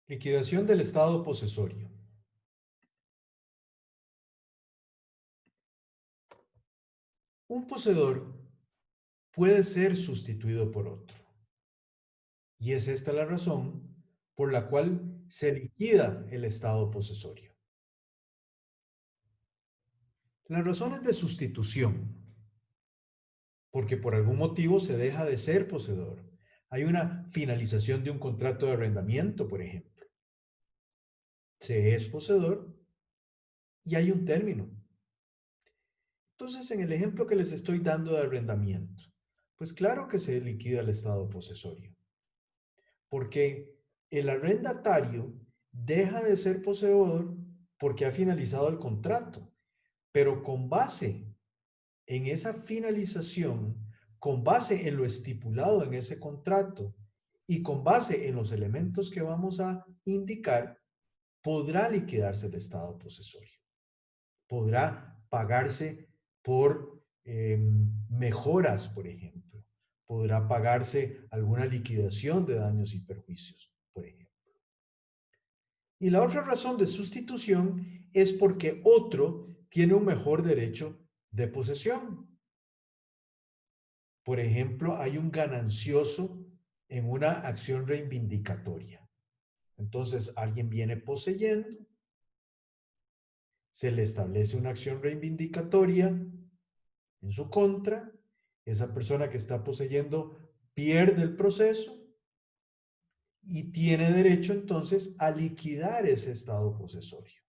Liquidación del estado posesorio. Un poseedor puede ser sustituido por otro. Y es esta la razón por la cual se liquida el estado posesorio. Las razones de sustitución, porque por algún motivo se deja de ser poseedor. Hay una finalización de un contrato de arrendamiento, por ejemplo. Se es poseedor y hay un término. Entonces, en el ejemplo que les estoy dando de arrendamiento, pues claro que se liquida el estado posesorio, porque el arrendatario deja de ser poseedor porque ha finalizado el contrato, pero con base en esa finalización, con base en lo estipulado en ese contrato y con base en los elementos que vamos a indicar, podrá liquidarse el estado posesorio. Podrá pagarse por mejoras, por ejemplo. Podrá pagarse alguna liquidación de daños y perjuicios, por ejemplo. Y la otra razón de sustitución es porque otro tiene un mejor derecho de posesión. Por ejemplo, hay un ganancioso en una acción reivindicatoria. Entonces, alguien viene poseyendo, se le establece una acción reivindicatoria en su contra, esa persona que está poseyendo pierde el proceso y tiene derecho entonces a liquidar ese estado posesorio.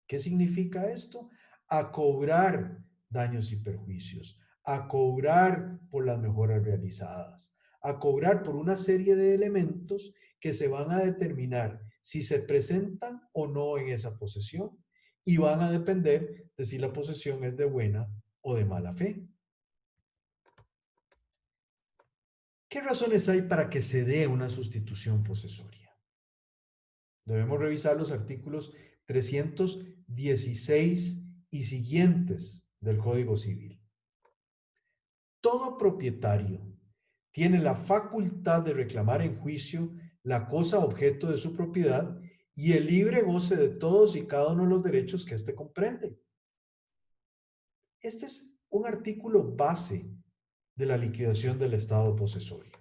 ¿Qué significa esto? A cobrar daños y perjuicios, a cobrar por las mejoras realizadas, a cobrar por una serie de elementos que se van a determinar si se presentan o no en esa posesión y van a depender de si la posesión es de buena o de mala fe. ¿Qué razones hay para que se dé una sustitución posesoria? Debemos revisar los artículos 316 y siguientes del Código Civil. Todo propietario tiene la facultad de reclamar en juicio la cosa objeto de su propiedad y el libre goce de todos y cada uno de los derechos que éste comprende. Este es un artículo base de la liquidación del estado posesorio.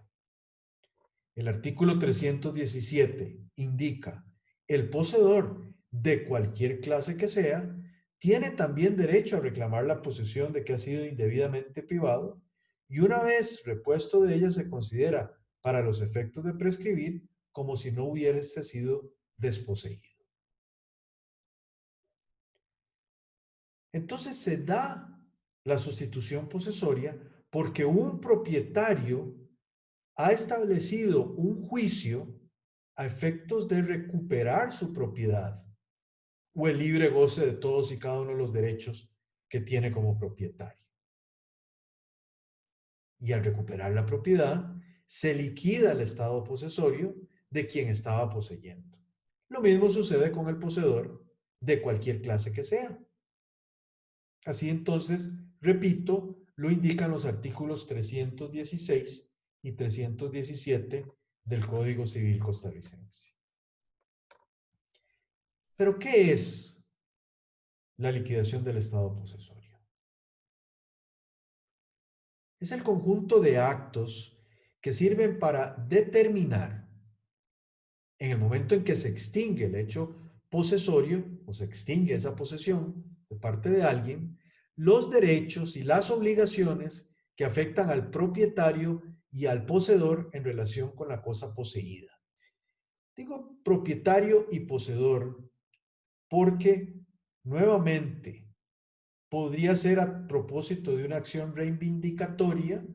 El artículo 317 indica, el poseedor de cualquier clase que sea, tiene también derecho a reclamar la posesión de que ha sido indebidamente privado y una vez repuesto de ella se considera, para los efectos de prescribir, como si no hubiese sido desposeído. Entonces se da la sustitución posesoria porque un propietario ha establecido un juicio a efectos de recuperar su propiedad o el libre goce de todos y cada uno de los derechos que tiene como propietario. Y al recuperar la propiedad, se liquida el estado posesorio de quien estaba poseyendo. Lo mismo sucede con el poseedor de cualquier clase que sea. Así entonces, repito, lo indican los artículos 316 y 317 del Código Civil costarricense. Pero, ¿qué es la liquidación del estado posesorio? Es el conjunto de actos que sirven para determinar, en el momento en que se extingue el hecho posesorio o se extingue esa posesión de parte de alguien, los derechos y las obligaciones que afectan al propietario y al poseedor en relación con la cosa poseída. Digo propietario y poseedor porque, nuevamente, podría ser a propósito de una acción reivindicatoria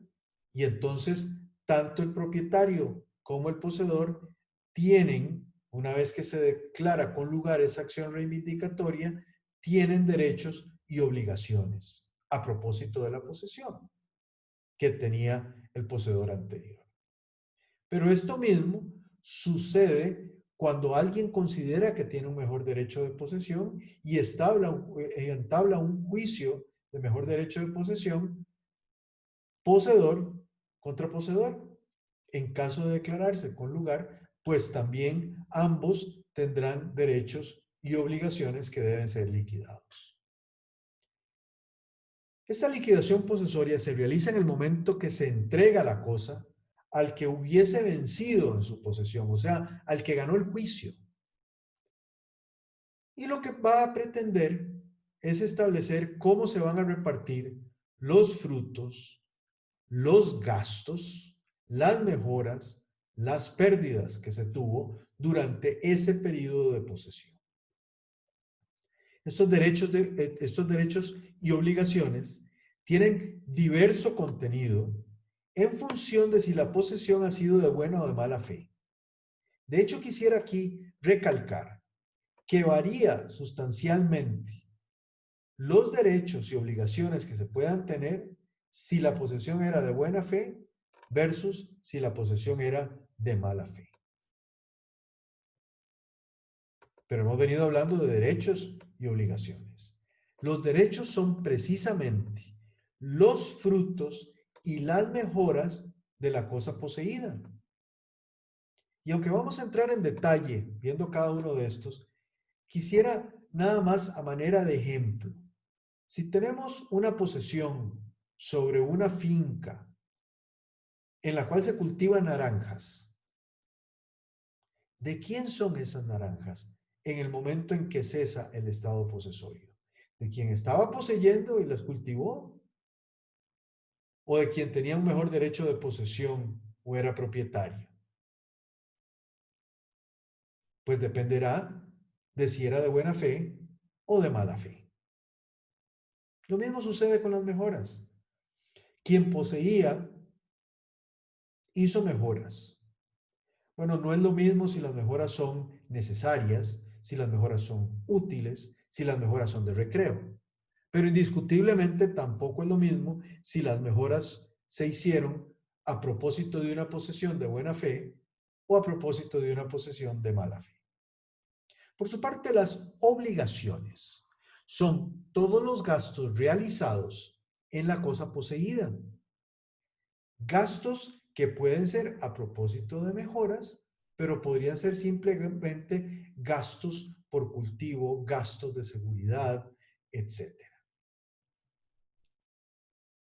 y entonces tanto el propietario como el poseedor tienen, una vez que se declara con lugar esa acción reivindicatoria, tienen derechos y obligaciones a propósito de la posesión que tenía el poseedor anterior. Pero esto mismo sucede cuando alguien considera que tiene un mejor derecho de posesión y entabla un juicio de mejor derecho de posesión, poseedor contra poseedor, en caso de declararse con lugar pues también ambos tendrán derechos y obligaciones que deben ser liquidados. Esta liquidación posesoria se realiza en el momento que se entrega la cosa al que hubiese vencido en su posesión, o sea, al que ganó el juicio. Y lo que va a pretender es establecer cómo se van a repartir los frutos, los gastos, las mejoras, las pérdidas que se tuvo durante ese periodo de posesión. Estos derechos y obligaciones tienen diverso contenido en función de si la posesión ha sido de buena o de mala fe. De hecho, quisiera aquí recalcar que varía sustancialmente los derechos y obligaciones que se puedan tener si la posesión era de buena fe versus si la posesión era de mala fe. Pero hemos venido hablando de derechos y obligaciones. Los derechos son precisamente los frutos y las mejoras de la cosa poseída. Y aunque vamos a entrar en detalle viendo cada uno de estos, quisiera nada más a manera de ejemplo. Si tenemos una posesión sobre una finca en la cual se cultivan naranjas, ¿de quién son esas naranjas en el momento en que cesa el estado posesorio? ¿De quien estaba poseyendo y las cultivó? ¿O de quien tenía un mejor derecho de posesión o era propietario? Pues dependerá de si era de buena fe o de mala fe. Lo mismo sucede con las mejoras. Quien poseía hizo mejoras. Bueno, no es lo mismo si las mejoras son necesarias, si las mejoras son útiles, si las mejoras son de recreo. Pero indiscutiblemente tampoco es lo mismo si las mejoras se hicieron a propósito de una posesión de buena fe o a propósito de una posesión de mala fe. Por su parte, las obligaciones son todos los gastos realizados en la cosa poseída. Gastos que pueden ser a propósito de mejoras, pero podrían ser simplemente gastos por cultivo, gastos de seguridad, etcétera.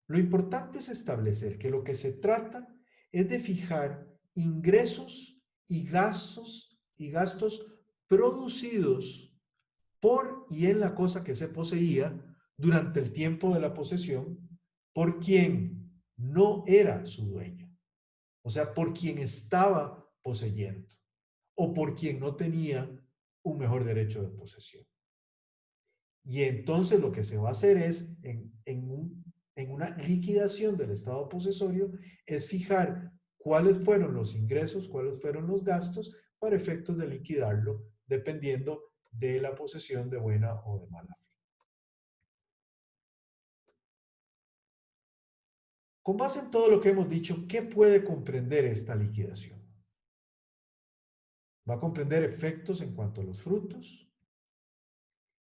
Lo importante es establecer que lo que se trata es de fijar ingresos y gastos producidos por y en la cosa que se poseía durante el tiempo de la posesión por quien no era su dueño, o sea, por quien estaba poseyendo o por quien no tenía un mejor derecho de posesión. Y entonces lo que se va a hacer es, en una liquidación del estado posesorio, es fijar cuáles fueron los ingresos, cuáles fueron los gastos para efectos de liquidarlo, dependiendo de la posesión de buena o de mala fe. Con base en todo lo que hemos dicho, ¿qué puede comprender esta liquidación? Va a comprender efectos en cuanto a los frutos,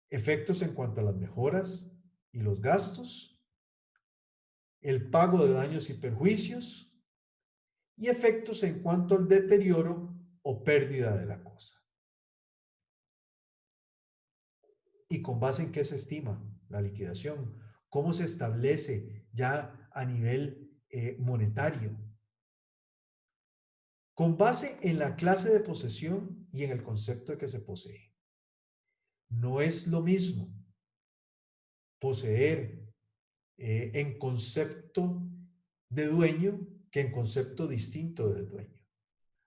efectos en cuanto a las mejoras y los gastos, el pago de daños y perjuicios y efectos en cuanto al deterioro o pérdida de la cosa. ¿Y con base en qué se estima la liquidación? ¿Cómo se establece ya a nivel monetario? Con base en la clase de posesión y en el concepto de que se posee. No es lo mismo poseer en concepto de dueño que en concepto distinto de dueño.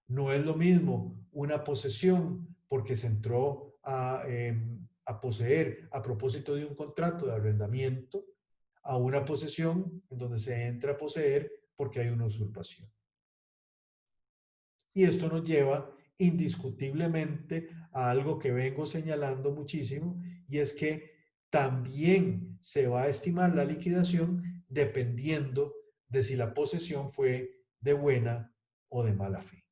No es lo mismo una posesión porque se entró a poseer a propósito de un contrato de arrendamiento a una posesión en donde se entra a poseer porque hay una usurpación. Y esto nos lleva indiscutiblemente a algo que vengo señalando muchísimo, y es que también se va a estimar la liquidación dependiendo de si la posesión fue de buena o de mala fe.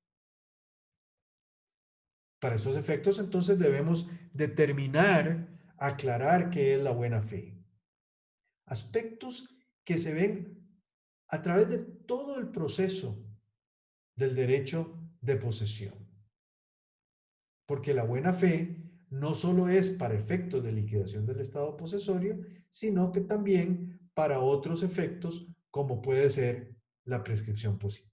Para esos efectos, entonces debemos determinar, aclarar qué es la buena fe. Aspectos que se ven a través de todo el proceso del derecho de posesión. porque la buena fe no solo es para efectos de liquidación del estado posesorio, sino que también para otros efectos como puede ser la prescripción positiva.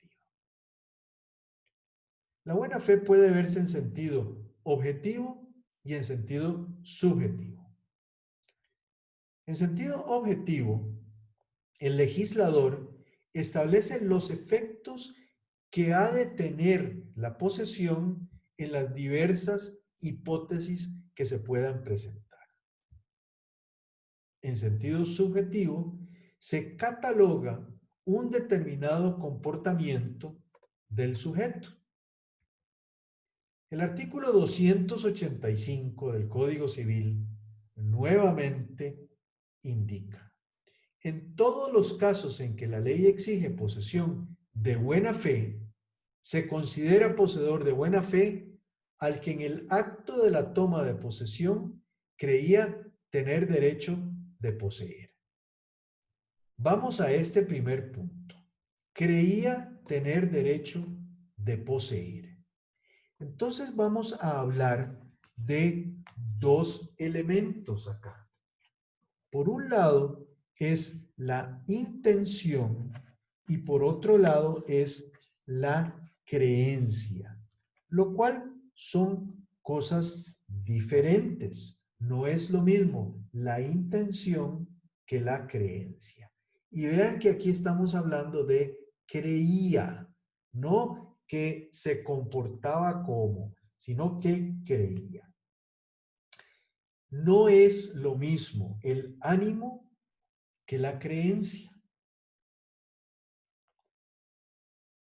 La buena fe puede verse en sentido objetivo y en sentido subjetivo. En sentido objetivo, el legislador establece los efectos que ha de tener la posesión en las diversas hipótesis que se puedan presentar. En sentido subjetivo, se cataloga un determinado comportamiento del sujeto. El artículo 285 del Código Civil nuevamente indica: en todos los casos en que la ley exige posesión de buena fe, se considera poseedor de buena fe al que en el acto de la toma de posesión creía tener derecho de poseer. Vamos a este primer punto. Creía tener derecho de poseer. Entonces vamos a hablar de dos elementos acá. Por un lado es la intención y por otro lado es la creencia, lo cual son cosas diferentes. No es lo mismo la intención que la creencia. Y vean que aquí estamos hablando de creía, no que se comportaba como, sino que creía. No es lo mismo el ánimo que la creencia.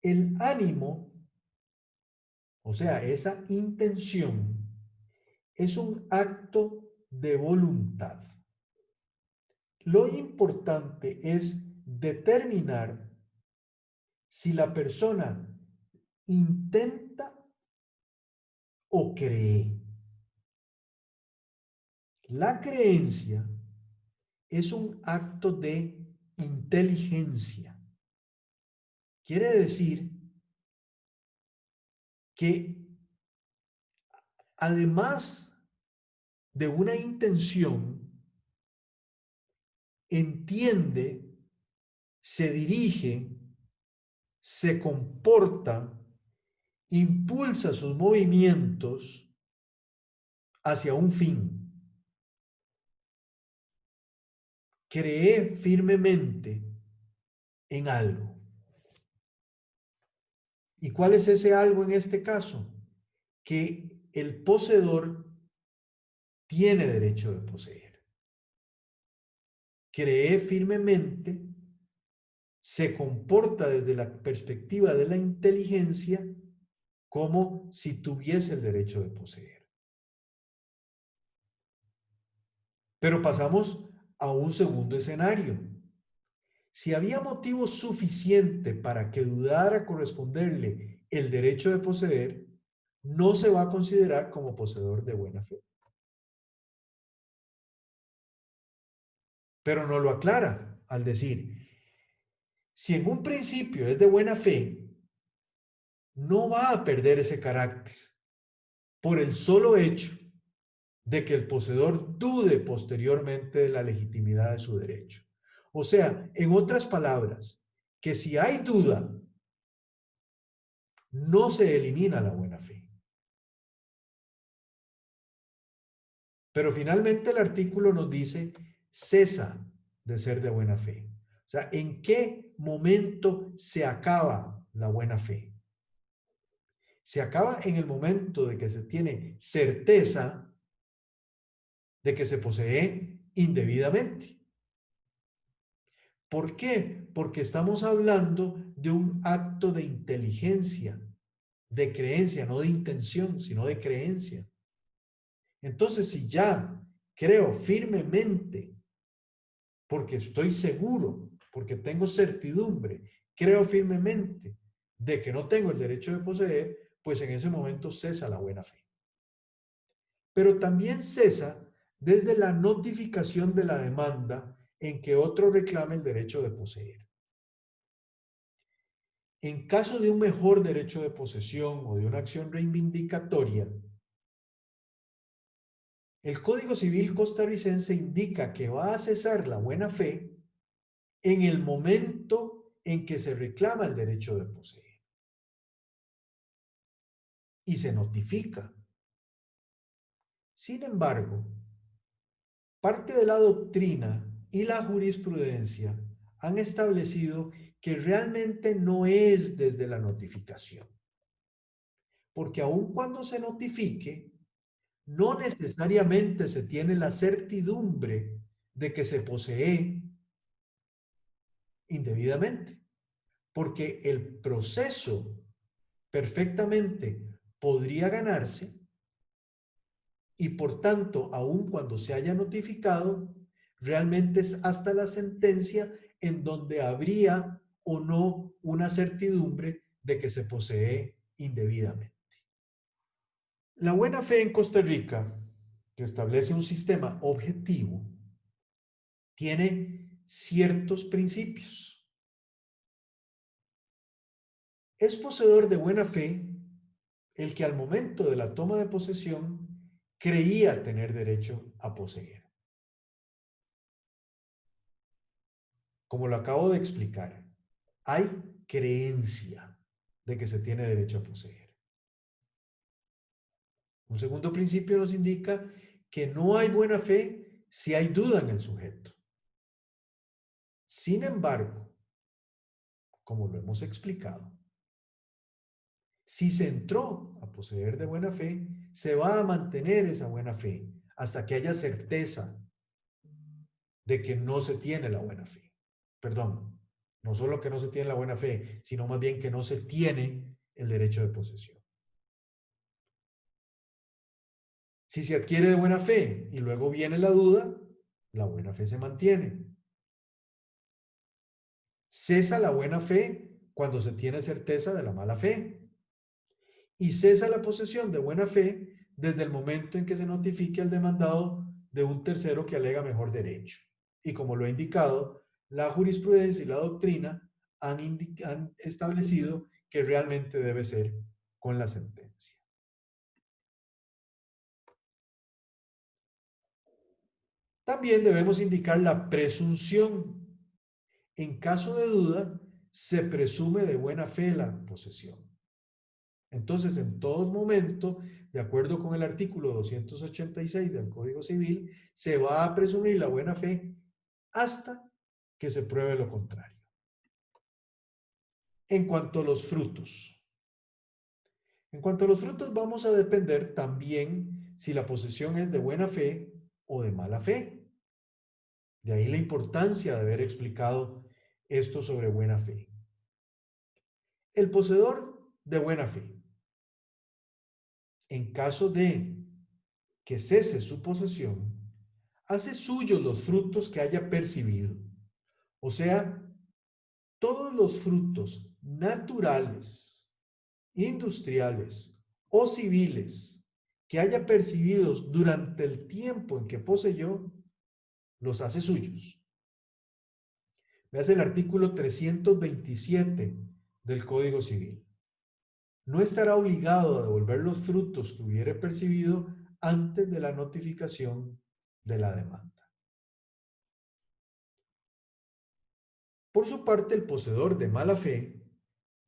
El ánimo, o sea, esa intención, es un acto de voluntad. Lo importante es determinar si la persona intenta o cree. La creencia es un acto de inteligencia. Quiere decir que además de una intención, entiende, se dirige, se comporta, impulsa sus movimientos hacia un fin. Cree firmemente en algo. ¿Y cuál es ese algo en este caso? Que el poseedor tiene derecho de poseer. Cree firmemente, se comporta desde la perspectiva de la inteligencia como si tuviese el derecho de poseer. Pero pasamos a un segundo escenario. Si había motivo suficiente para que dudara corresponderle el derecho de poseer, no se va a considerar como poseedor de buena fe. Pero no lo aclara al decir, si en un principio es de buena fe, no va a perder ese carácter por el solo hecho de que el poseedor dude posteriormente de la legitimidad de su derecho. O sea, en otras palabras, que si hay duda, no se elimina la buena fe. Pero finalmente el artículo nos dice, cesa de ser de buena fe. O sea, ¿en qué momento se acaba la buena fe? Se acaba en el momento de que se tiene certeza de que se posee indebidamente. ¿Por qué? Porque estamos hablando de un acto de inteligencia, de creencia, no de intención, sino de creencia. Entonces, si ya creo firmemente, porque estoy seguro, porque tengo certidumbre, creo firmemente de que no tengo el derecho de poseer, pues en ese momento cesa la buena fe. Pero también cesa desde la notificación de la demanda en que otro reclame el derecho de poseer. En caso de un mejor derecho de posesión o de una acción reivindicatoria, El Código Civil costarricense indica que va a cesar la buena fe en el momento en que se reclama el derecho de poseer y se notifica. Sin embargo, parte de la doctrina y la jurisprudencia han establecido que realmente no es desde la notificación, porque aun cuando se notifique, no necesariamente se tiene la certidumbre de que se posee indebidamente, porque el proceso perfectamente podría ganarse y por tanto, aun cuando se haya notificado, realmente es hasta la sentencia en donde habría o no una certidumbre de que se posee indebidamente. La buena fe en Costa Rica, que establece un sistema objetivo, tiene ciertos principios. Es poseedor de buena fe el que al momento de la toma de posesión creía tener derecho a poseer. Como lo acabo de explicar, hay creencia de que se tiene derecho a poseer. Un segundo principio nos indica que no hay buena fe si hay duda en el sujeto. Sin embargo, como lo hemos explicado, si se entró a poseer de buena fe, se va a mantener esa buena fe hasta que haya certeza de que no se tiene la buena fe. Perdón, no solo que no se tiene la buena fe, sino más bien que no se tiene el derecho de posesión. Si se adquiere de buena fe y luego viene la duda, la buena fe se mantiene. Cesa la buena fe cuando se tiene certeza de la mala fe. Y cesa la posesión de buena fe desde el momento en que se notifique al demandado de un tercero que alega mejor derecho. Y como lo he indicado, la jurisprudencia y la doctrina han establecido que realmente debe ser con la sentencia. También debemos indicar la presunción. En caso de duda, se presume de buena fe la posesión. Entonces, en todo momento, de acuerdo con el artículo 286 del Código Civil, se va a presumir la buena fe hasta que se pruebe lo contrario. En cuanto a los frutos. En cuanto a los frutos, vamos a depender también si la posesión es de buena fe o de mala fe. De ahí la importancia de haber explicado esto sobre buena fe. El poseedor de buena fe, en caso de que cese su posesión, hace suyos los frutos que haya percibido. O sea, todos los frutos naturales, industriales o civiles que haya percibidos durante el tiempo en que poseyó, los hace suyos. Veas el artículo 327 del Código Civil. No estará obligado a devolver los frutos que hubiere percibido antes de la notificación de la demanda. Por su parte, el poseedor de mala fe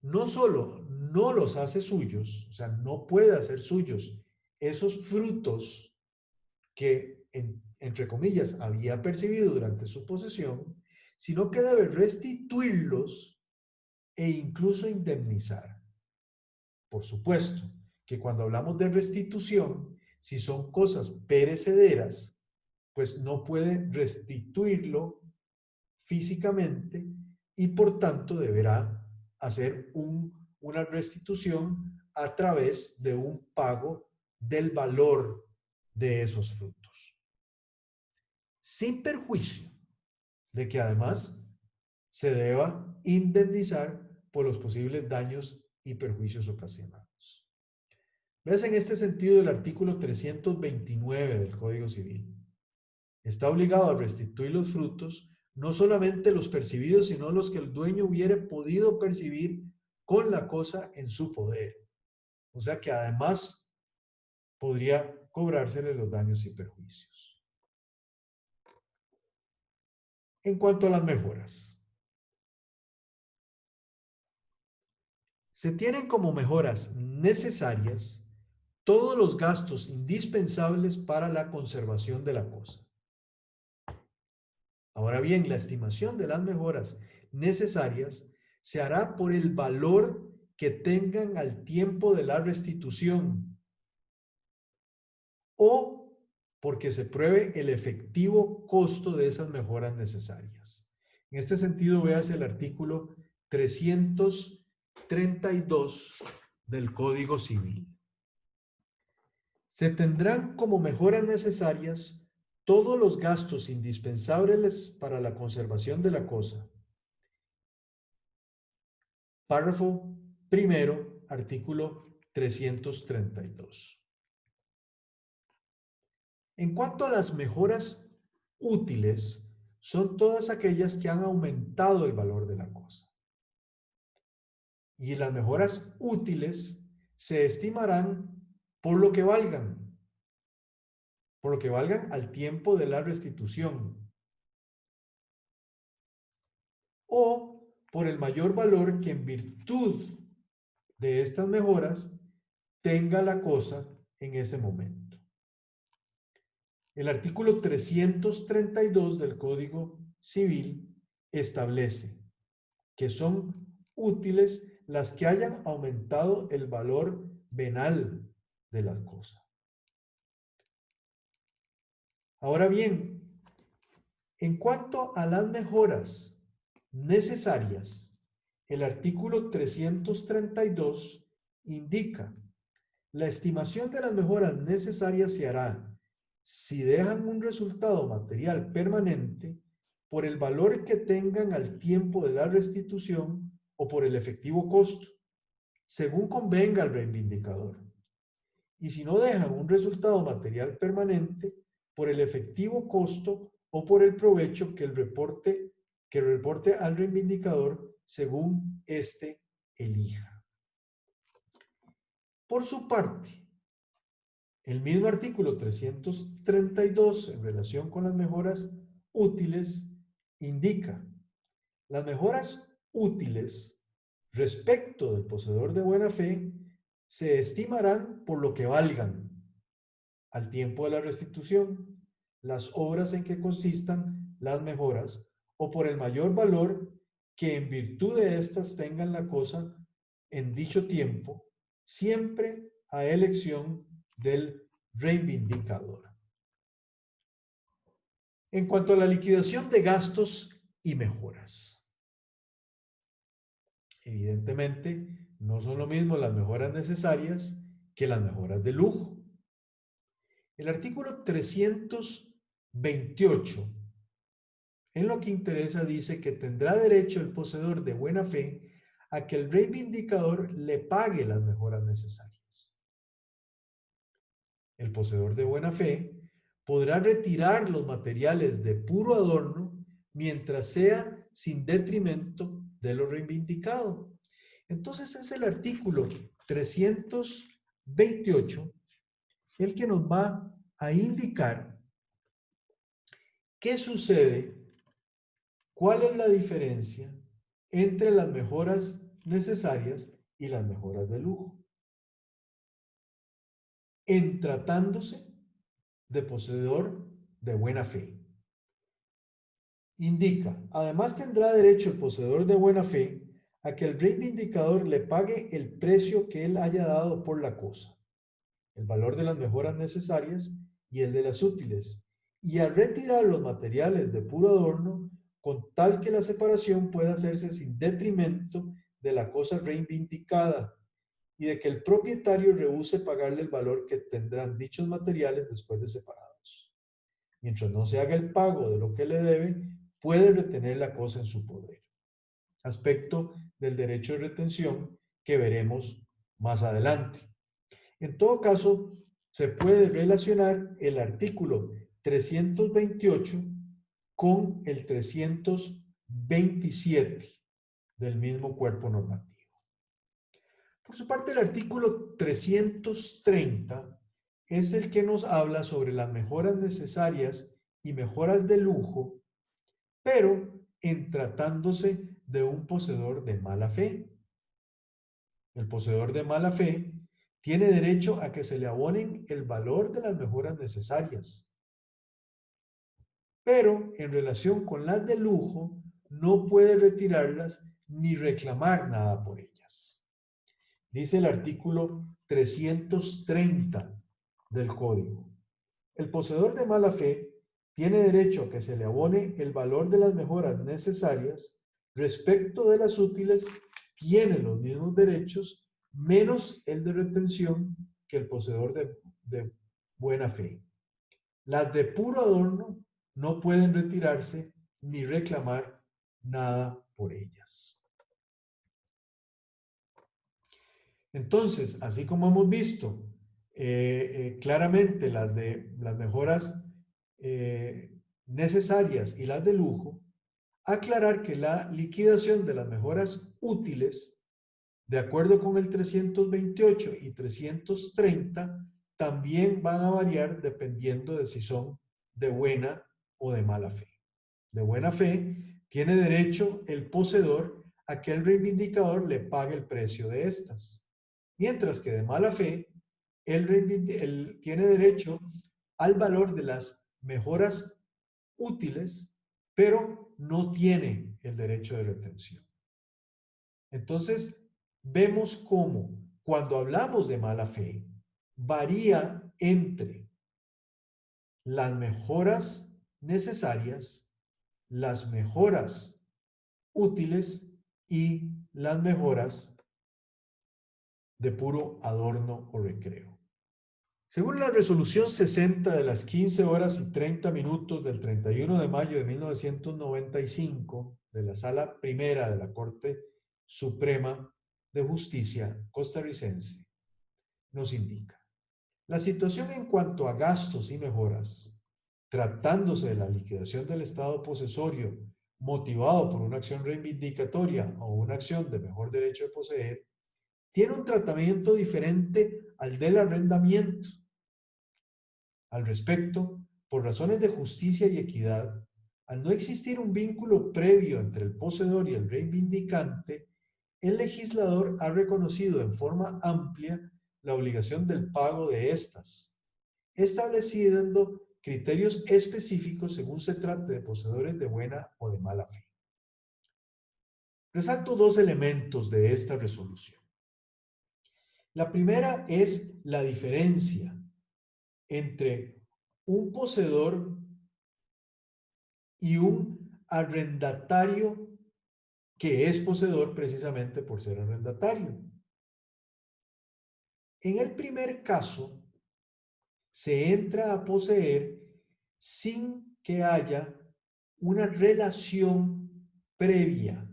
no solo no los hace suyos, o sea, no puede hacer suyos esos frutos que, entre comillas, había percibido durante su posesión, sino que debe restituirlos e incluso indemnizar. Por supuesto que cuando hablamos de restitución, si son cosas perecederas, pues no puede restituirlo físicamente y por tanto deberá hacer una restitución a través de un pago del valor de esos frutos. Sin perjuicio de que además se deba indemnizar por los posibles daños y perjuicios ocasionados. Veas en este sentido el artículo 329 del Código Civil. Está obligado a restituir los frutos, no solamente los percibidos, sino los que el dueño hubiere podido percibir con la cosa en su poder. O sea que además podría cobrársele los daños y perjuicios. En cuanto a las mejoras, se tienen como mejoras necesarias todos los gastos indispensables para la conservación de la cosa. Ahora bien, la estimación de las mejoras necesarias se hará por el valor que tengan al tiempo de la restitución o porque se pruebe el efectivo costo de esas mejoras necesarias. En este sentido, véase el artículo 332 del Código Civil. Se tendrán como mejoras necesarias todos los gastos indispensables para la conservación de la cosa. Párrafo primero, artículo 332. En cuanto a las mejoras útiles, son todas aquellas que han aumentado el valor de la cosa. Y las mejoras útiles se estimarán por lo que valgan al tiempo de la restitución, o por el mayor valor que en virtud de estas mejoras tenga la cosa en ese momento. El artículo 332 del Código Civil establece que son útiles las que hayan aumentado el valor venal de la cosa. Ahora bien, en cuanto a las mejoras necesarias, el artículo 332 indica: la estimación de las mejoras necesarias se hará si dejan un resultado material permanente por el valor que tengan al tiempo de la restitución o por el efectivo costo, según convenga al reivindicador. Y si no dejan un resultado material permanente, por el efectivo costo o por el provecho que reporte al reivindicador según éste elija. Por su parte, el mismo artículo 332 en relación con las mejoras útiles indica: las mejoras útiles respecto del poseedor de buena fe se estimarán por lo que valgan al tiempo de la restitución las obras en que consistan las mejoras o por el mayor valor que en virtud de éstas tengan la cosa en dicho tiempo, siempre a elección del reivindicador. En cuanto a la liquidación de gastos y mejoras, evidentemente no son lo mismo las mejoras necesarias que las mejoras de lujo. El artículo 328, en lo que interesa, dice que tendrá derecho el poseedor de buena fe a que el reivindicador le pague las mejoras necesarias. El poseedor de buena fe podrá retirar los materiales de puro adorno mientras sea sin detrimento de lo reivindicado. Entonces es el artículo 328 el que nos va a indicar qué sucede, cuál es la diferencia entre las mejoras necesarias y las mejoras de lujo, en tratándose de poseedor de buena fe. Indica: además tendrá derecho el poseedor de buena fe a que el reivindicador le pague el precio que él haya dado por la cosa, el valor de las mejoras necesarias y el de las útiles, y a retirar los materiales de puro adorno, con tal que la separación pueda hacerse sin detrimento de la cosa reivindicada y de que el propietario rehúse pagarle el valor que tendrán dichos materiales después de separados. Mientras no se haga el pago de lo que le debe, puede retener la cosa en su poder. Aspecto del derecho de retención que veremos más adelante. En todo caso, se puede relacionar el artículo 328 con el 327 del mismo cuerpo normativo. Por su parte, el artículo 330 es el que nos habla sobre las mejoras necesarias y mejoras de lujo, pero en tratándose de un poseedor de mala fe. El poseedor de mala fe tiene derecho a que se le abonen el valor de las mejoras necesarias, pero en relación con las de lujo no puede retirarlas ni reclamar nada por ellas. Dice el artículo 330 del Código. El poseedor de mala fe tiene derecho a que se le abone el valor de las mejoras necesarias. Respecto de las útiles, tiene los mismos derechos, menos el de retención que el poseedor de buena fe. Las de puro adorno no pueden retirarse ni reclamar nada por ellas. Entonces, así como hemos visto claramente las mejoras necesarias y las de lujo, aclarar que la liquidación de las mejoras útiles, de acuerdo con el 328 y 330, también van a variar dependiendo de si son de buena o de mala fe. De buena fe, tiene derecho el poseedor a que el reivindicador le pague el precio de estas. Mientras que de mala fe, él tiene derecho al valor de las mejoras útiles, pero no tiene el derecho de retención. Entonces, vemos cómo cuando hablamos de mala fe, varía entre las mejoras necesarias, las mejoras útiles y las mejoras de puro adorno o recreo. Según la resolución 60 de las 15 horas y 30 minutos del 31 de mayo de 1995 de la Sala Primera de la Corte Suprema de Justicia costarricense, nos indica: la situación en cuanto a gastos y mejoras, tratándose de la liquidación del estado posesorio motivado por una acción reivindicatoria o una acción de mejor derecho de poseer, tiene un tratamiento diferente al del arrendamiento. Al respecto, por razones de justicia y equidad, al no existir un vínculo previo entre el poseedor y el reivindicante, el legislador ha reconocido en forma amplia la obligación del pago de estas, estableciendo criterios específicos según se trate de poseedores de buena o de mala fe. Resalto dos elementos de esta resolución. La primera es la diferencia entre un poseedor y un arrendatario que es poseedor precisamente por ser arrendatario. En el primer caso, se entra a poseer sin que haya una relación previa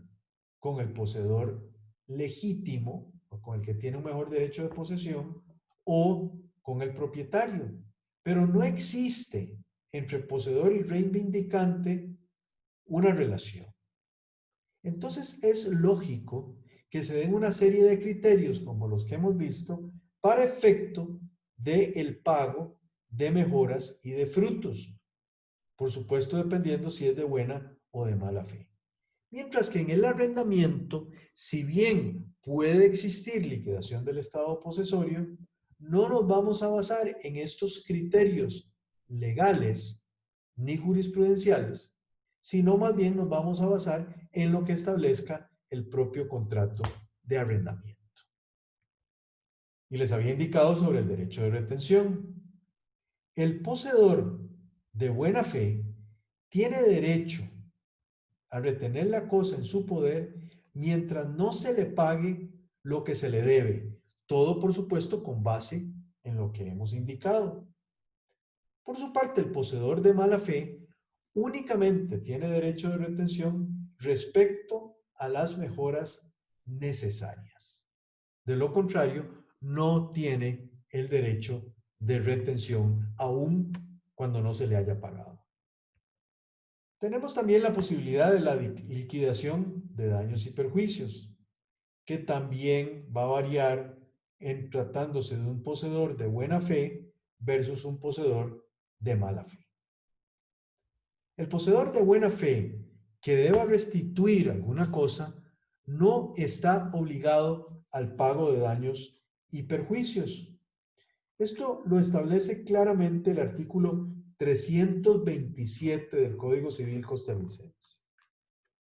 con el poseedor legítimo, o con el que tiene un mejor derecho de posesión, o con el propietario. Pero no existe entre poseedor y reivindicante una relación. Entonces es lógico que se den una serie de criterios como los que hemos visto para efecto del pago de mejoras y de frutos. Por supuesto, dependiendo si es de buena o de mala fe. Mientras que en el arrendamiento, si bien puede existir liquidación del estado posesorio, no nos vamos a basar en estos criterios legales ni jurisprudenciales, sino más bien nos vamos a basar en lo que establezca el propio contrato de arrendamiento. Y les había indicado sobre el derecho de retención. El poseedor de buena fe tiene derecho a retener la cosa en su poder mientras no se le pague lo que se le debe. Todo, por supuesto, con base en lo que hemos indicado. Por su parte, el poseedor de mala fe únicamente tiene derecho de retención respecto a las mejoras necesarias. De lo contrario, no tiene el derecho de retención aun cuando no se le haya pagado. Tenemos también la posibilidad de la liquidación de daños y perjuicios, que también va a variar en tratándose de un poseedor de buena fe versus un poseedor de mala fe. El poseedor de buena fe que deba restituir alguna cosa no está obligado al pago de daños y perjuicios. Esto lo establece claramente el artículo 327 del Código Civil costarricense.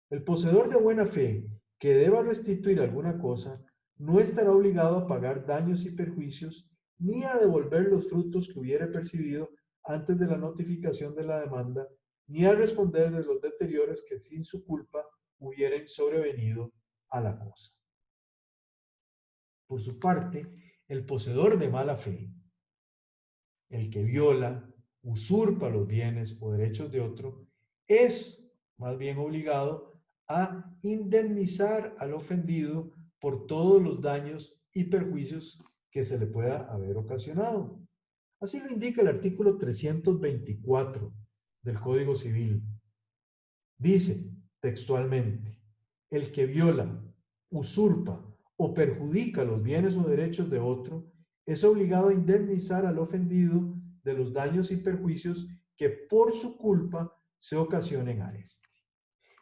El poseedor de buena fe que deba restituir alguna cosa no estará obligado a pagar daños y perjuicios ni a devolver los frutos que hubiere percibido antes de la notificación de la demanda, ni a responder de los deterioros que sin su culpa hubieren sobrevenido a la cosa. Por su parte, el poseedor de mala fe, el que viola, usurpa los bienes o derechos de otro, es más bien obligado a indemnizar al ofendido por todos los daños y perjuicios que se le pueda haber ocasionado. Así lo indica el artículo 324 del Código Civil. Dice textualmente, el que viola, usurpa o perjudica los bienes o derechos de otro es obligado a indemnizar al ofendido de los daños y perjuicios que por su culpa se ocasionen a éste.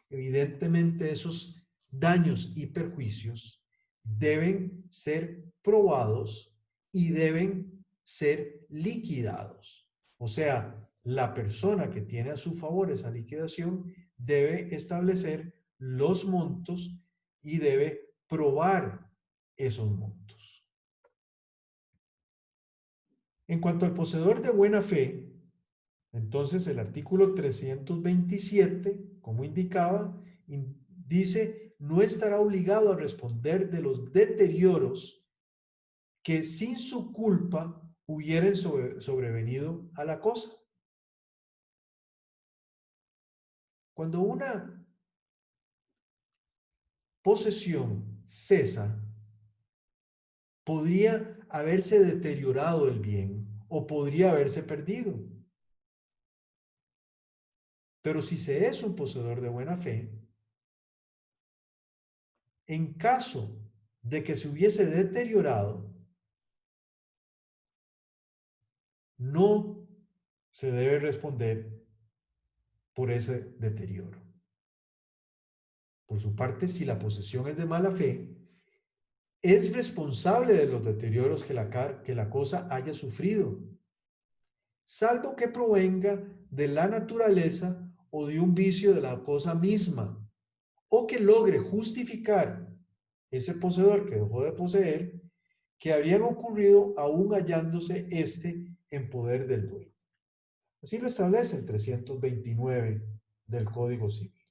Evidentemente, esos daños y perjuicios deben ser probados y deben ser liquidados. O sea, la persona que tiene a su favor esa liquidación debe establecer los montos y debe probar esos montos. En cuanto al poseedor de buena fe, entonces el artículo 327, como indicaba, dice, no estará obligado a responder de los deterioros que sin su culpa hubieran sobrevenido a la cosa. Cuando una posesión cesa, podría haberse deteriorado el bien o podría haberse perdido. Pero si se es un poseedor de buena fe, en caso de que se hubiese deteriorado, no se debe responder por ese deterioro. Por su parte, si la posesión es de mala fe, es responsable de los deterioros que la cosa haya sufrido, salvo que provenga de la naturaleza o de un vicio de la cosa misma, o que logre justificar ese poseedor que dejó de poseer, que habrían ocurrido aún hallándose éste en poder del dueño. Así lo establece el 329 del Código Civil.